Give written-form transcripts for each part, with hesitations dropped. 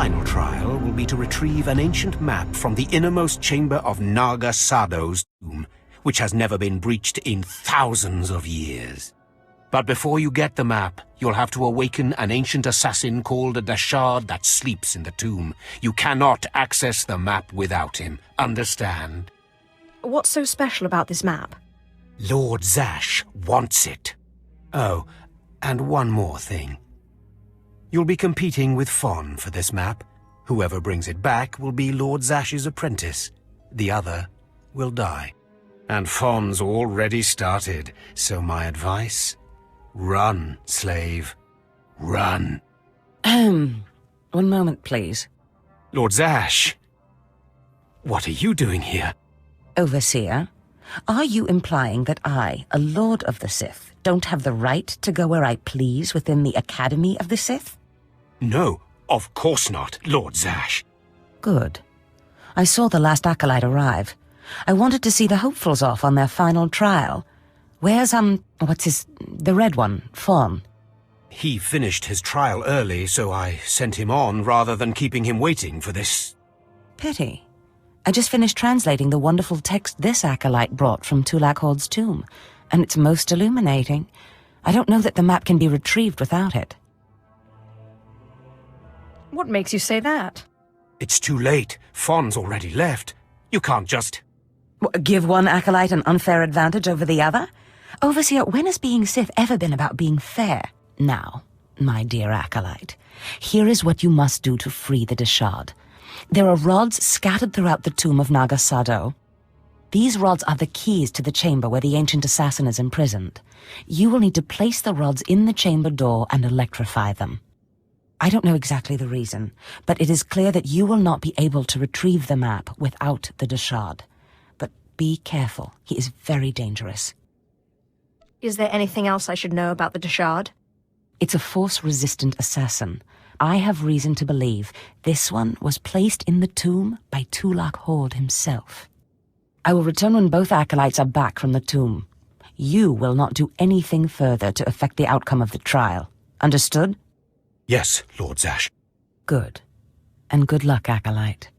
final trial will be to retrieve an ancient map from the innermost chamber of Naga Sado's tomb, which has never been breached in thousands of years. But before you get the map, you'll have to awaken an ancient assassin called a Dashard that sleeps in the tomb. You cannot access the map without him. Understand? What's so special about this map? Lord Zash wants it. Oh, and one more thing. You'll be competing with Fawn for this map. Whoever brings it back will be Lord Zash's apprentice. The other will die. And Fawn's already started, so my advice... run, slave. Run. One moment, please. Lord Zash! What are you doing here? Overseer, are you implying that I, a Lord of the Sith, don't have the right to go where I please within the Academy of the Sith? No, of course not, Lord Zash. Good. I saw the last acolyte arrive. I wanted to see the hopefuls off on their final trial. Where's, the red one, Fawn? He finished his trial early, so I sent him on rather than keeping him waiting for this. Pity. I just finished translating the wonderful text this acolyte brought from Tulak Horde's tomb, and it's most illuminating. I don't know that the map can be retrieved without it. What makes you say that? It's too late. Fawn's already left. You can't just... Give one acolyte an unfair advantage over the other? Overseer, when has being Sith ever been about being fair? Now, my dear acolyte, here is what you must do to free the Dashard. There are rods scattered throughout the tomb of Naga Sado. These rods are the keys to the chamber where the ancient assassin is imprisoned. You will need to place the rods in the chamber door and electrify them. I don't know exactly the reason, but it is clear that you will not be able to retrieve the map without the Dashard. But be careful, he is very dangerous. Is there anything else I should know about the Dashard? It's a force-resistant assassin. I have reason to believe this one was placed in the tomb by Tulak Horde himself. I will return when both acolytes are back from the tomb. You will not do anything further to affect the outcome of the trial. Understood? Yes, Lord Zash. Good. And good luck, acolyte.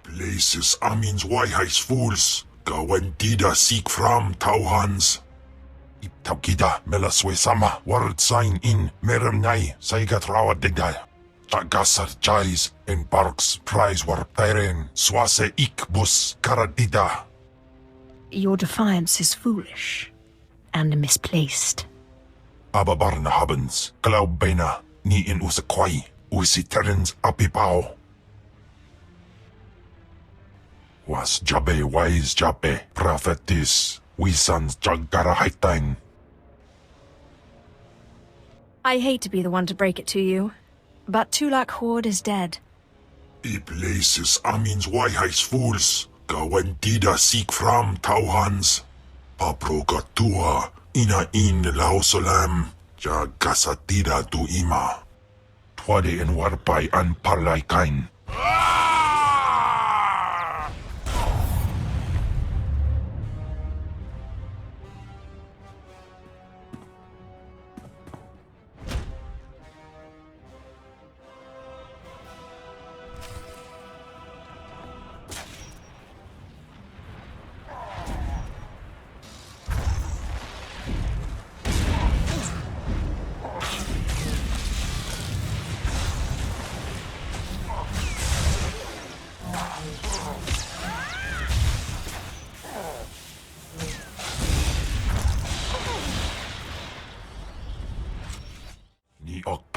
Places amins wajhajs fools, gawendida seek from tauhans. Iptaukida melaswe sama word sign in meremnai saigat rawa digdal. Tagasar chais in parks prize war tairen swase ik bus karadida. Your defiance is foolish and misplaced. Ababarna habens, glaubena, ni in usakwai, usiterens apipao. Was Jabe wise Jabe, prophetess, Wisans Jagara Haitain. I hate to be the one to break it to you, but Tulak Horde is dead. I places amins wajhajs fools, gawendida seek from tauhans. Paprogatua, ina in lausolam, jagasatida tu ima. Twade en warpai an parlaikain.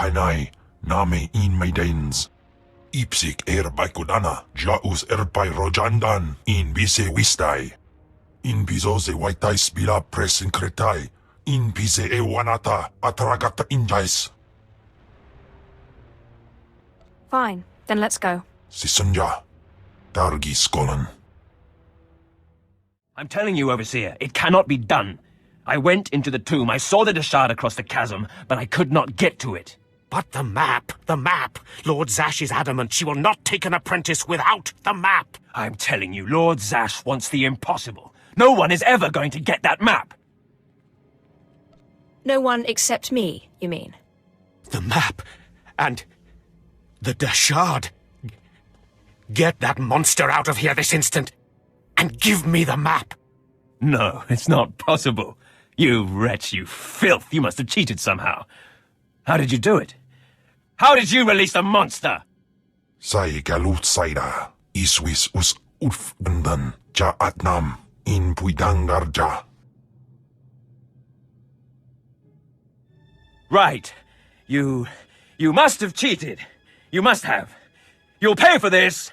Hanai, Name in Maidens. Ipsik baikudana, Jaus erpai rojandan, in bise wistai. In bizoze waitais bila presin kretai, in bise wanata, atragata injais. Fine, then let's go. Sisunja, Dargi Skolan. I'm telling you, Overseer, it cannot be done. I went into the tomb, I saw the shard across the chasm, but I could not get to it. But the map! Lord Zash is adamant she will not take an apprentice without the map! I'm telling you, Lord Zash wants the impossible. No one is ever going to get that map! No one except me, you mean? The map! And the shard! Get that monster out of here this instant! And give me the map! No, it's not possible. You wretch, you filth, you must have cheated somehow. How did you do it? How did you release the monster? Sai galut saida, iswis us ulf bandan, ja atnam, in puidangarja. Right. You must have cheated. You must have. You'll pay for this!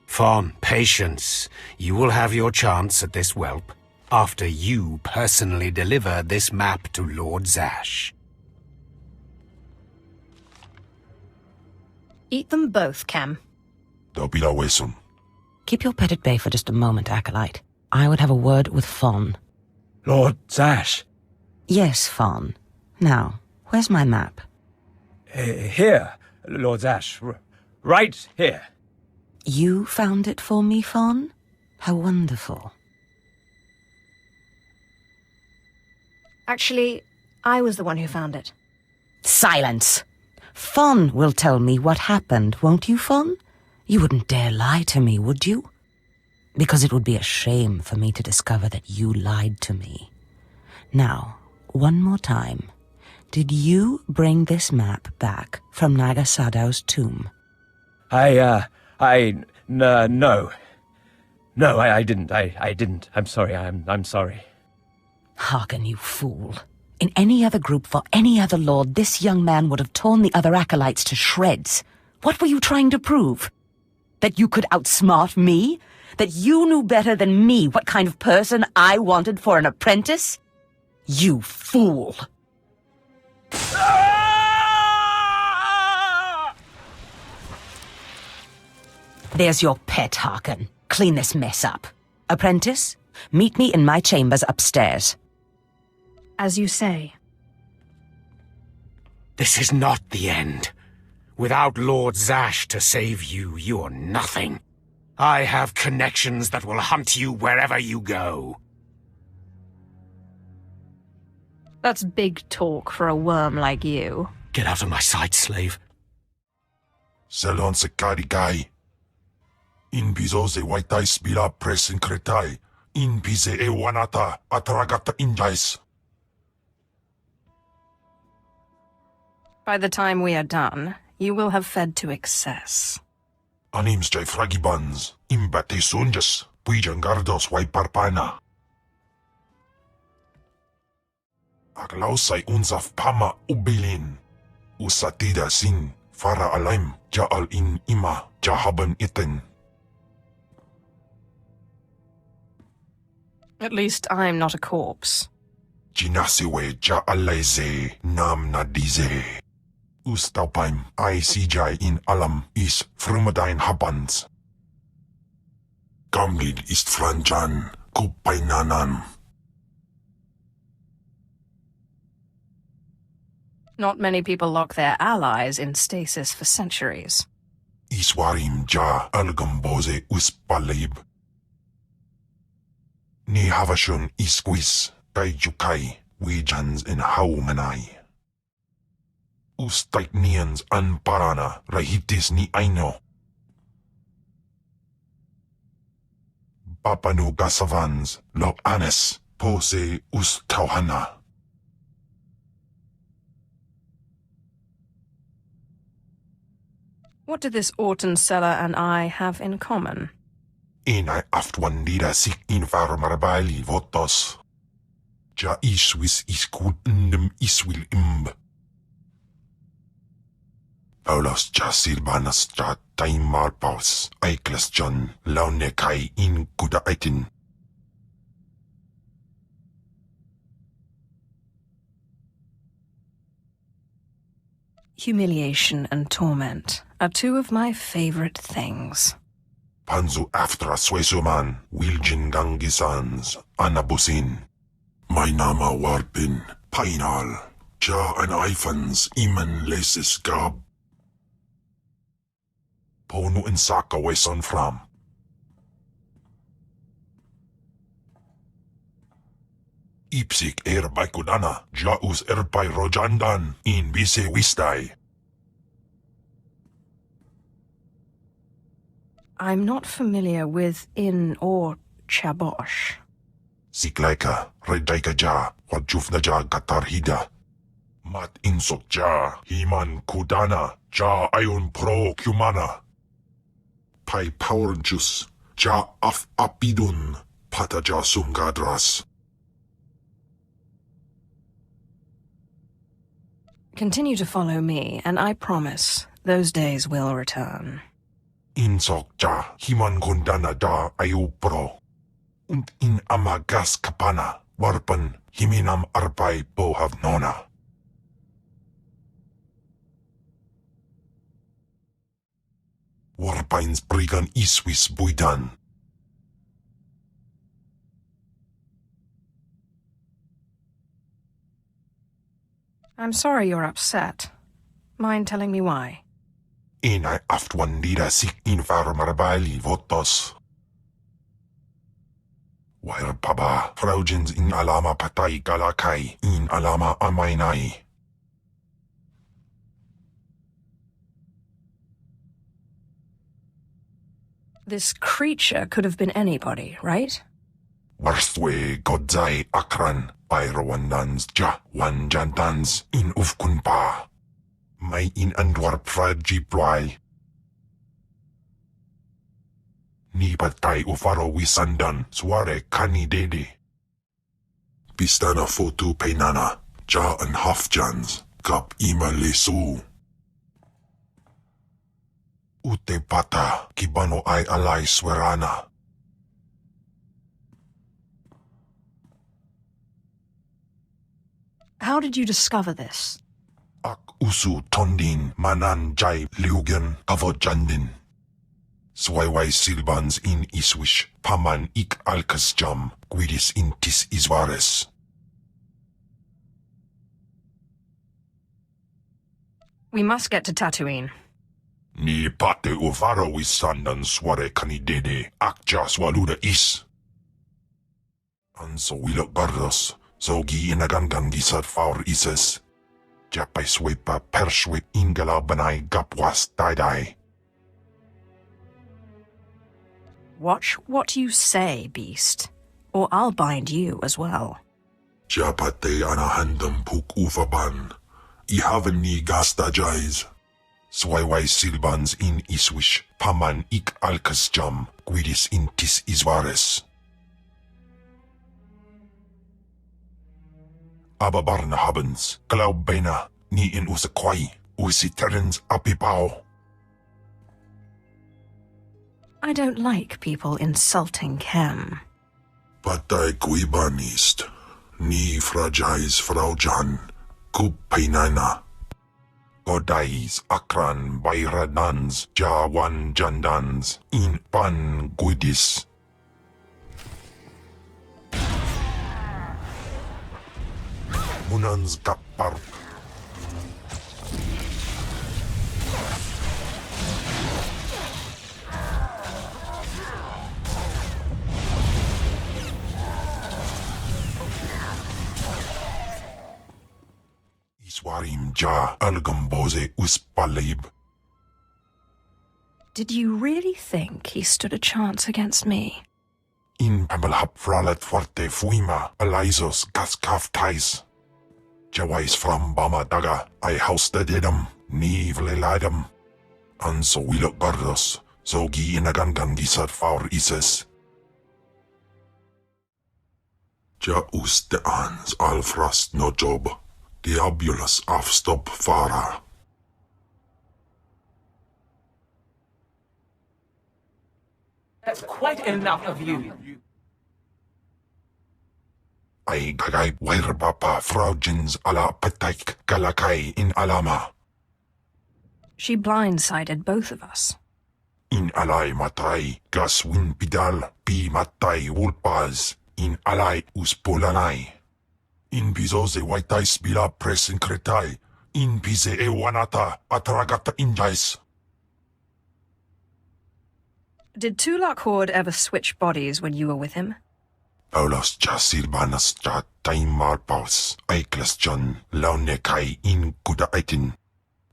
Fawn, patience. You will have your chance at this whelp, after you personally deliver this map to Lord Zash. Eat them both, Khem. Dobila wesun. Keep your pet at bay for just a moment, Acolyte. I would have a word with Fawn. Lord Zash. Yes, Fawn. Now, where's my map? Here, Lord Zash. Right here. You found it for me, Fawn? How wonderful. Actually, I was the one who found it. Silence! Fawn will tell me what happened, won't you, Fawn? You wouldn't dare lie to me, would you? Because it would be a shame for me to discover that you lied to me. Now, one more time. Did you bring this map back from Nagasadow's tomb? No. No, I didn't. I didn't. I'm sorry. I'm sorry. Hearken, you fool. In any other group for any other lord, this young man would have torn the other acolytes to shreds. What were you trying to prove? That you could outsmart me? That you knew better than me what kind of person I wanted for an apprentice? You fool! There's your pet, Hearken. Clean this mess up. Apprentice, meet me in my chambers upstairs. As you say. This is not the end. Without Lord Zash to save you, you're nothing. I have connections that will hunt you wherever you go. That's big talk for a worm like you. Get out of my sight, slave. Selon se karigai. In bizoze waitais bila presin kretai. In bize e wanata atragata injais. By the time we are done, you will have fed to excess. Anims jai fragibans. Imbate sunjas. Puijangardos waiparpana. Aglausai unsaf pama ubilin. Usatida sin. Fara alaim. Jaal in ima. Jahaban iten. At least I'm not a corpse. Jinasiwe jaalaize nam nadize. Ustaupaim ai sijai in alam is frumadine habans. Gamlid ist franjan kupainanan. Not many people lock their allies in stasis for centuries. Iswarim ja algamboze uspalib. Ni havashun isquis kaijukai wijans in haumanai. Ustaiknians anparana rahitis ni aino. Papanu gasavans lo anes pose ustauhana. What do this Orton seller and I have in common? Inai aftwandida sik in varmarabali votos. Ja iswis iskut iswil imb. Aulos ja silbanas ja taimarpaus, aiklas John, laune kai in kuda aitin. Humiliation and torment are two of my favorite things. Panzu aftra swesuman, Wiljin gangisans, anabusin. My nama warpin, painal, ja an ifans, iman lesis gab. Ponu in saka weson fram. Ipsik by kudana, jaus by rojandan, in bise wistai. I'm not familiar with in or chabosh. Siklaika, redaika ja, wajufna ja gatarhida. Mat insok ja, himan kudana, ja ayun pro kumana. Pai power juice, ja af apidun, pata ja sumgadras. Continue to follow me, and I promise those days will return. Insok ja, himan kundana da ayu pro. Und in amagas kapana, warpan himinam arpai bohav nona. Warpains brigan iswis buidan. I'm sorry you're upset. Mind telling me why? Inay aftwan dida sik infar marbali votos. Wair paba, fraujins in alama patay galakai, in alama amainay. This creature could have been anybody, right? Warstwe godzai akran, pairowandans ja wanjantans in ufkunpa. May in andwar praji ploy. Ni patay ufaro wisandan, sware kani dede. Pistana fotu peinana, ja an hafjans, kap ima lesu. Ute pata, kibano ay alay swerana. How did you discover this? Ak usu tondin manan jay liugan kavodjandin. Swayway silbans in iswish, paman ik alkas jam, guidis intis iswares. We must get to Tatooine. Ni pate uvaro wisandan sware kanidede, akja swaluda is. Anso wilok gardos, zogi inagangan gisat faur ises. Japay swepa perswip ingala banay gapwas daidai. Watch what you say, beast, or I'll bind you as well. Japate anahandam puk ufaban. Ihaven ni gasta jais. Swayway silbans in iswish, paman ik alkas jam, guidis intis iswares. Ababarna habens, glaubena, ni in usakwai, usiterens apipao. I don't like people insulting Khem. Patay kuibanist, ni fragais fraujan, kupainana. Godais akran bayradans, jawan jandans, in pan guidis. Munans kapar. Iswarim ja algamboze uspalib. Did you really think he stood a chance against me? In pamalhap fralet forte fuima, alaisos gaskaf tais. Jawais from Bama Daga, I houstedidam, ni vleladam. Anso wilok gardos, zogi inagangan gisat faur ises. Ja uste ans alfrast no job, diabulus afstop fara. That's quite enough of you. Ay gagay wairbapa fraujins ala pataik galakay in alama. She blindsided both of us. In alay matay gaswin pidal pi matay wulpaz in alay uspolanay. In bizoze waitais bila presin kretay. In bize ewanata atragata injais. Did Tulak Horde ever switch bodies when you were with him? Paulos ja sirbanas ja taimar paus aiklas John launekai in kudaitin.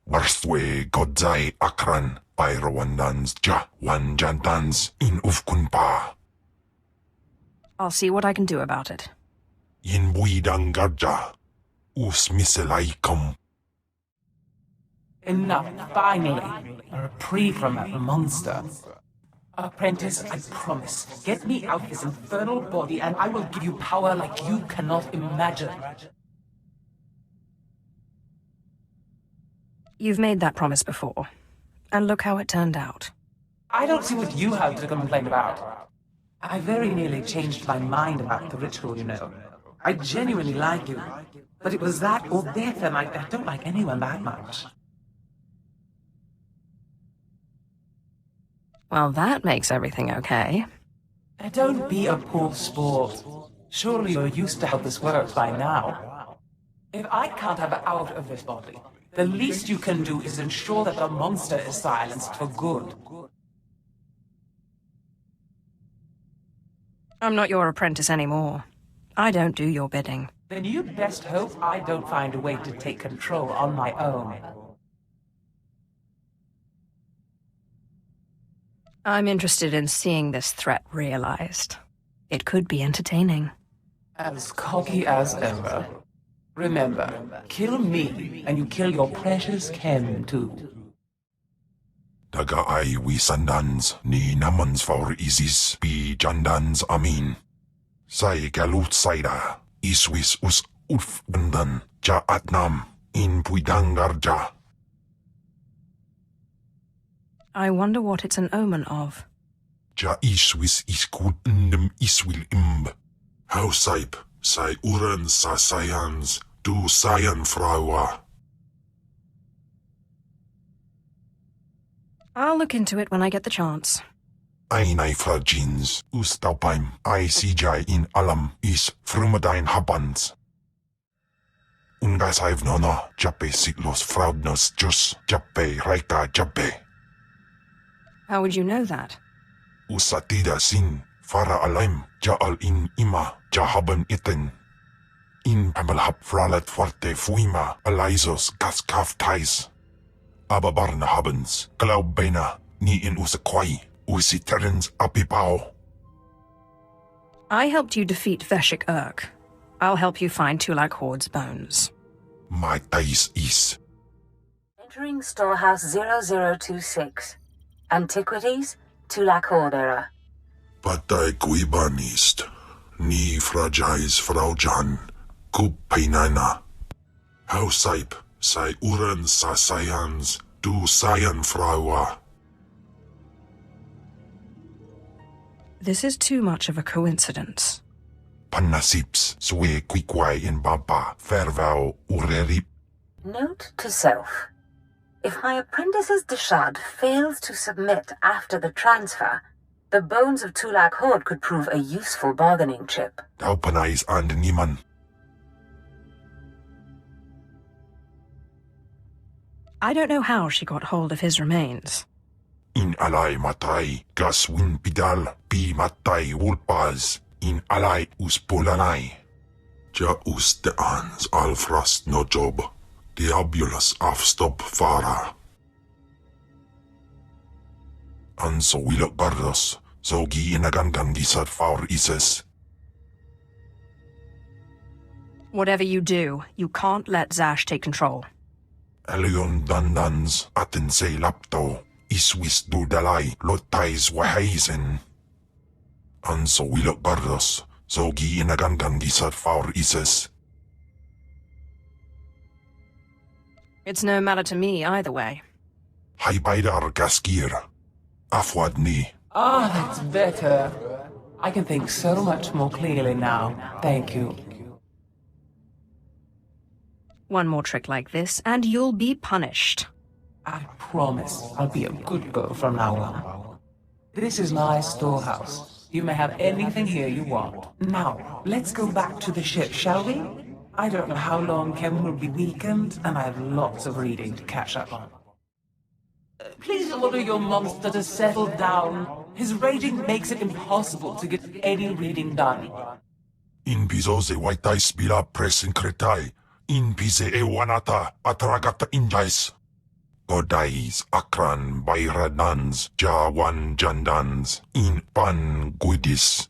Warstwe godzai akran pairowandans ja wanjantans in ufkunpa. I'll see what I can do about it. In buidang garja us miselaikum. Enough, finally. A reprieve from that monster. Apprentice, I promise. Get me out this infernal body and I will give you power like you cannot imagine. You've made that promise before, and look how it turned out. I don't see what you have to complain about. I very nearly changed my mind about the ritual, you know. I genuinely like you, but it was that or death, and I don't like anyone that much. Well, that makes everything okay. Don't be a poor sport. Surely you're used to how this works by now. If I can't have her out of this body, the least you can do is ensure that the monster is silenced for good. I'm not your apprentice anymore. I don't do your bidding. Then you'd best hope I don't find a way to take control on my own. I'm interested in seeing this threat realized. It could be entertaining. As cocky as ever. Remember, kill me, and you kill your precious Khem, too. Daga ay wisandans ni namans for isis pi jandans amin. Say galut saida iswis us ulf bandan ja atnam in puidangarja. I wonder what it's an omen of. Ja iswis iskut ndem iswil imb. How saip say uren sa sayans du sayan fraua. I'll look into it when I get the chance. Einai fragins ustaupaim I CJ in alam is frumadine habans. Ungas I've nono jape siglos fraudnos jus jape raika jape. How would you know that? Usatida sin fara alaim jaal in ima jahaban iten. In pamalhap fralat forte fuima alaizos gaskaf tais. Ababarna habens glaubena ni in usakwai usiterens apipao. I helped you defeat Veshik Urk. I'll help you find Tulak Horde's bones. My tais is. Entering storehouse 0026. Antiquities, Tulak Horde era. Patay kuibanist. Ni fragais fraujan. Kupainana. How saip say uren sa sayans du sayan fraua. This is too much of a coincidence. Panasips swe quiquai in baba fervao urerip. Note to self. If my apprentice's Deshad fails to submit after the transfer, the bones of Tulak Horde could prove a useful bargaining chip. Daupanais and niman. I don't know how she got hold of his remains. In alay matay gaswin pidal pi matay wulpaz in alay uspolanay. Ja usteans alfrast no job. Diabulus afstop fara. Anso wilok bardos, zogi inagangan gisat faur ises. Whatever you do, you can't let Zash take control. Elion dandans atense lapto, iswis dudalay lotais wahaisen. Anso wilok bardos, zogi inagangan gisat faur ises. It's no matter to me either way. Hay baidar gaskir. Afwad ni, Ah, that's better. I can think so much more clearly now. Thank you. One more trick like this, and you'll be punished. I promise I'll be a good girl from now on. This is my storehouse. You may have anything here you want. Now, let's go back to the ship, shall we? I don't know how long Khem will be weakened, and I have lots of reading to catch up on. Please order your monster to settle down. His raging makes it impossible to get any reading done. In piso se waitais bila presin kretai. In pise e wanata atragata injais. Godais akran bayradans jawan jandans in pan guidis.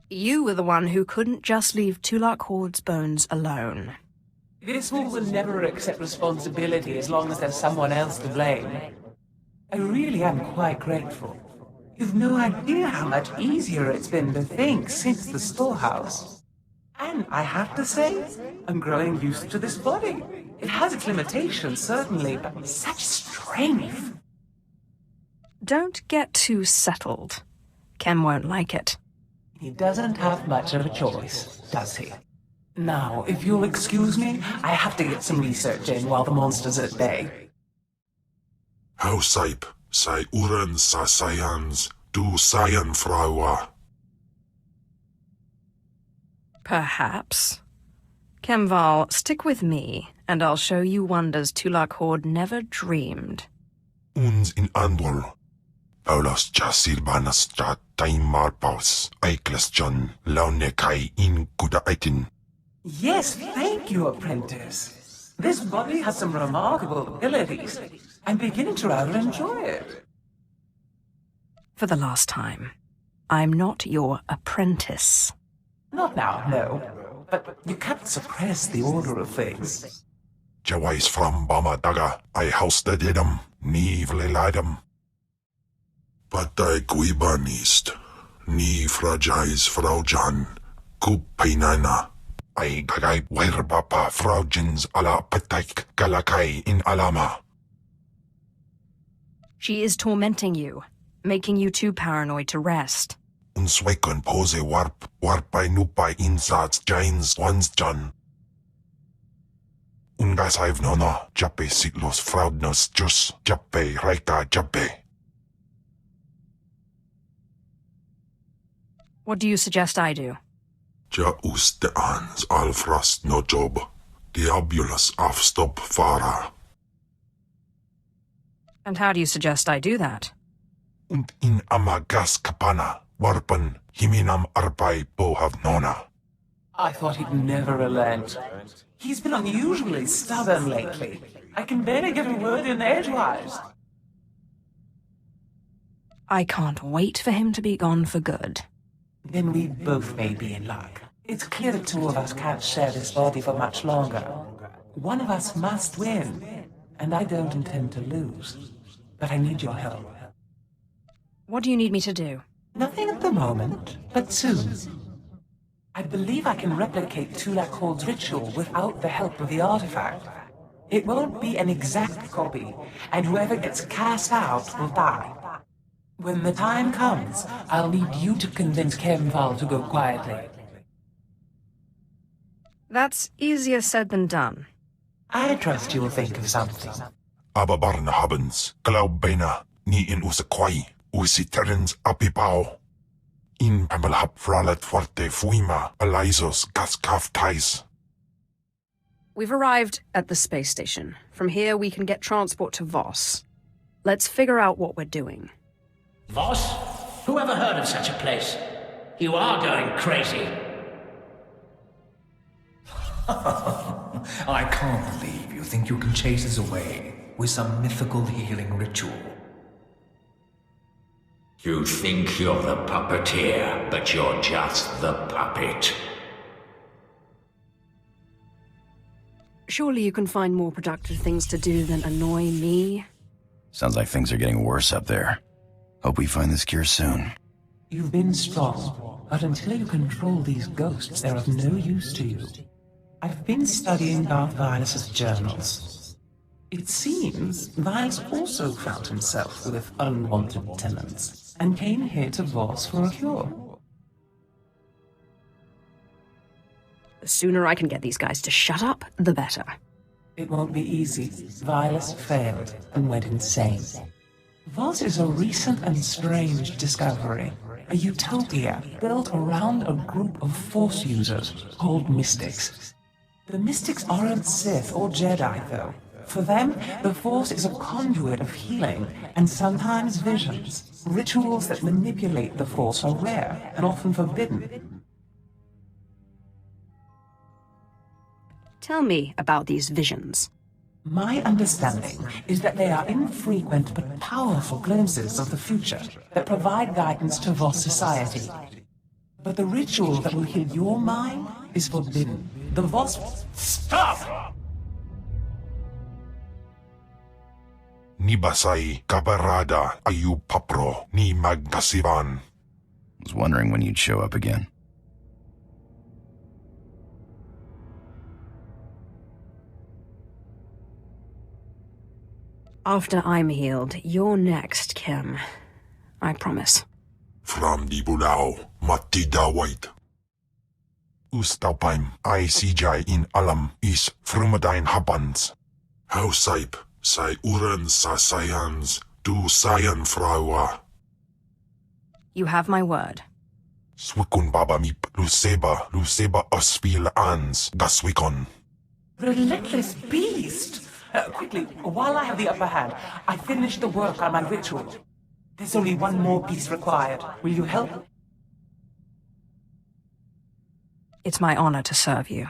You were the one who couldn't just leave Tulak Horde's bones alone. This fool will never accept responsibility as long as there's someone else to blame. I really am quite grateful. You've no idea how much easier it's been to think since the storehouse. And I have to say, I'm growing used to this body. It has its limitations, certainly, but such strength. Don't get too settled. Khem won't like it. He doesn't have much of a choice, does he? Now, if you'll excuse me, I have to get some research in while the monster's at bay. How saip, sai uren sa sayans, du sayan fraua. Perhaps. Khem Val, stick with me, and I'll show you wonders Tulak Horde never dreamed. Uns in Andor. Paulus ja silbanas ja taimar paus, aikles John, laune kai in kuda aitin. Yes, thank you, apprentice. This body has some remarkable abilities. I'm beginning to rather enjoy it. For the last time, I'm not your apprentice. Not now, no. But you can't suppress the order of things. Jawais from Bama Daga, I housted idem, ni vleladem. But I guibanist, ni fragais fraujan, kupainana. I gagay werbapa fraujins ala petaik galakai in alama. She is tormenting you, making you too paranoid to rest. Unswekon pose warpai nupai insats jains wansjan. Ungas I've nona, jape siglos fraudnos jus, jape reika jape. What do you suggest I do? Ja uste ans alfrast no job, diabulus afstop fara. And how do you suggest I do that? Und in amagas kapana, warpan himinam arpai bohav nona. I thought he'd never relent. He's been unusually stubborn lately. I can barely get a word in edgewise. I can't wait for him to be gone for good. Then we both may be in luck. It's clear the two of us can't share this body for much longer. One of us must win, and I don't intend to lose. But I need your help. What do you need me to do? Nothing at the moment, but soon. I believe I can replicate Tulak Horde's ritual without the help of the artifact. It won't be an exact copy, and whoever gets cast out will die. When the time comes, I'll need you to convince Khem Val to go quietly. That's easier said than done. I trust you'll think of something. Ababarna habens, glaubena, ni in usakwai, usiterens apipao. In pamalhap fralet forte fuima, alaisos gaskaf tais. We've arrived at the space station. From here, we can get transport to Voss. Let's figure out what we're doing. Voss? Who ever heard of such a place? You are going crazy. I can't believe you think you can chase us away with some mythical healing ritual. You think you're the puppeteer, but you're just the puppet. Surely you can find more productive things to do than annoy me. Sounds like things are getting worse up there. Hope we find this cure soon. You've been strong, but until you control these ghosts, they're of no use to you. I've been studying Darth Valis' journals. It seems Viles also found himself with unwanted tenants and came here to Voss for a cure. The sooner I can get these guys to shut up, the better. It won't be easy. Viles failed and went insane. Voss is a recent and strange discovery. A utopia built around a group of Force users called Mystics. The Mystics aren't Sith or Jedi, though. For them, the Force is a conduit of healing and sometimes visions. Rituals that manipulate the Force are rare and often forbidden. Tell me about these visions. My understanding is that they are infrequent but powerful glimpses of the future that provide guidance to Voss society. But the ritual that will heal your mind is forbidden. The Voss... Stop! Ni basay kabarada ayu papro ni magkasiban. Was wondering when you'd show up again. After I'm healed, you're next, Khem. I promise. From the Bulao, Matida White. Ustapaim, I CJ in Alam is Frumadine Habans. Hausaip, Sai Uran sa Sayans, du Sayan Fraua. You have my word. Swikun Baba Mip, Luceba Ospil Ans, Gaswikon. Relentless beast! Quickly, while I have the upper hand, I finished the work on my ritual. There's only one more piece required. Will you help? It's my honor to serve you.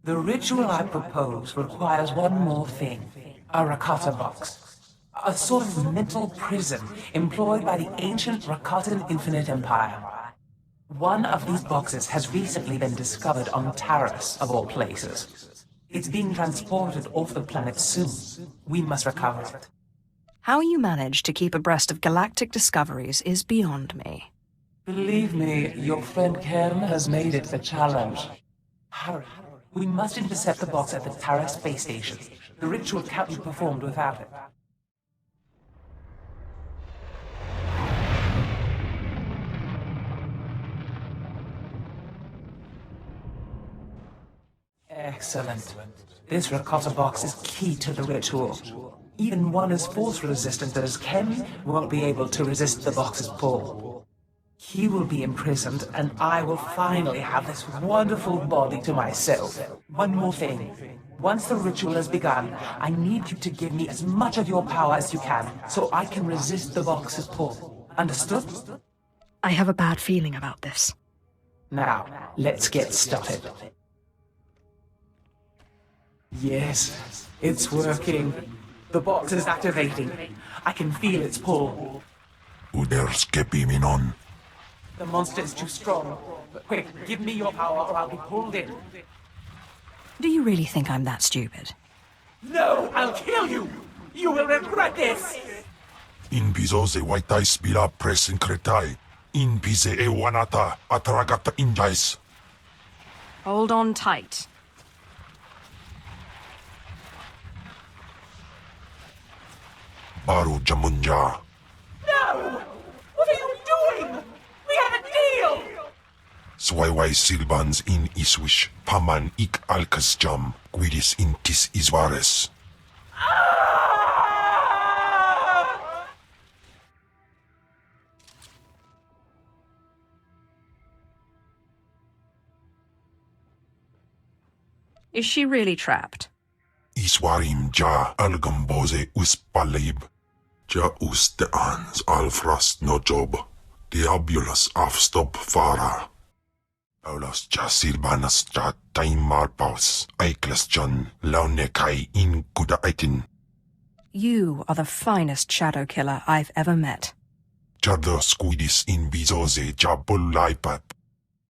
The ritual I propose requires one more thing. A Rakata box. A sort of mental prison employed by the ancient Rakatan Infinite Empire. One of these boxes has recently been discovered on Taris, of all places. It's being transported off the planet soon. We must recover it. How you manage to keep abreast of galactic discoveries is beyond me. Believe me, your friend Khem has made it a challenge. Hurry. We must intercept the box at the Taris space station. The ritual can't be performed without it. Excellent. This Rakata box is key to the ritual. Even one as force-resistant as Khem won't be able to resist the box's pull. He will be imprisoned, and I will finally have this wonderful body to myself. One more thing. Once the ritual has begun, I need you to give me as much of your power as you can, so I can resist the box's pull. Understood? I have a bad feeling about this. Now, let's get started. Yes, it's working. The box is activating. I can feel its pull. Uders kepiminon. The monster is too strong. But quick, give me your power or I'll be pulled in. Do you really think I'm that stupid? No, I'll kill you! You will regret this! In piso se waitai spila presin kretai. In pise e wanata atragata injais. Hold on tight. Baru Jamunja. No! What are you doing? We have a deal! Swayway Silbans in Iswish, Paman ik Alkasjam, Guidis intis Iswares. Is she really trapped? Iswarim ja algamboze uspalib. Ja usteans alfrast no job. Diabulus afstop fara. Paulus ja silbanas ja taimar paus. Aiklas jan launekai in kuda aitin. You are the finest shadow killer I've ever met. Jardo squidis in visoze ja bullaipap.